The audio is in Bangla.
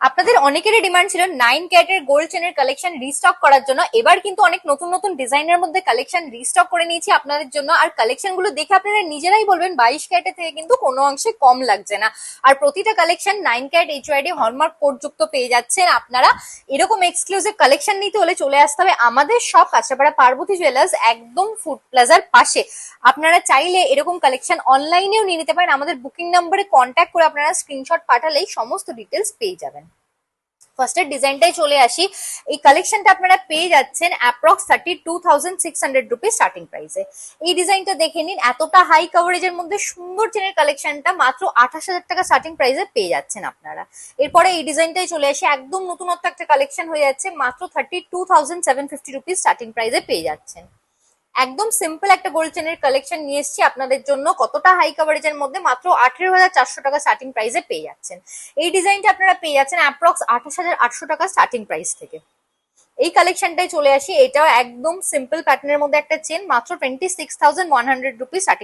আপনাদের অনেকেরই ডিমান্ড ছিল 9 ক্যারেটের গোল্ড চেনের কালেকশন রিস্টক করার জন্য। এবার কিন্তু অনেক নতুন নতুন ডিজাইনের মধ্যে কালেকশন রিস্টক করে নিয়েছি আপনাদের জন্য। আর কালেকশন গুলো দেখে আপনারা নিজেরাই বলবেন 22 ক্যারেটের থেকে কিন্তু কোনো অংশে কম লাগছে না। আর প্রতিটা collection 9 carat HYD hallmark code যুক্ত পেয়ে যাচ্ছেন আপনারা। এরকম এক্সক্লুসিভ কালেকশন নিতে হলে চলে আসতে হবে আমাদের সব কাঁচরাপাড়া পার্বতী জুয়েলার্স, একদম ফুড প্লাজার পাশে। আপনারা চাইলে এরকম কালেকশন অনলাইনেও নিয়ে নিতে পারেন। আমাদের বুকিং নাম্বারে কন্ট্যাক্ট করে আপনারা স্ক্রিনশট পাঠালেই সমস্ত ডিটেলস পেয়ে যাবেন। ফার্স্টের ডিজাইনটাই চলে আসি। এই কালেকশনটা আপনারা পেয়ে যাচ্ছেন অ্যাপ্রক্স 32,600 রুপিস স্টার্টিং প্রাইসে। এই ডিজাইনটা দেখে নিন, এতটা হাই কভারেজের মধ্যে সুন্দর চেনের কালেকশনটা মাত্র 28,000 টাকা স্টার্টিং প্রাইসে পেয়ে যাচ্ছেন আপনারা। এরপরে এই ডিজাইনটাই চলে আসি, একদম নতুনত্ব একটা কালেকশন হয়ে যাচ্ছে, মাত্র 32,750 রুপিস স্টার্টিং প্রাইসে পেয়ে যাচ্ছেন। একদম সিম্পল একটা গোল্ড চেনের কালেকশন নিয়ে এসেছি আপনাদের জন্য, কতটা হাই কভারেজের মধ্যে মাত্র 18,400 টাকা স্টার্টিং প্রাইসে পেয়ে যাচ্ছেন। এই ডিজাইনটা আপনারা পেয়ে যাচ্ছেন অ্যাপ্রক্স 28,800 টাকা স্টার্টিং প্রাইস থেকে। এই কালেকশনটাই চলে আসি, এটাও একদম সিম্পল প্যাটার্নের মধ্যে একটা চেন, মাত্র 26,100 রুপিস।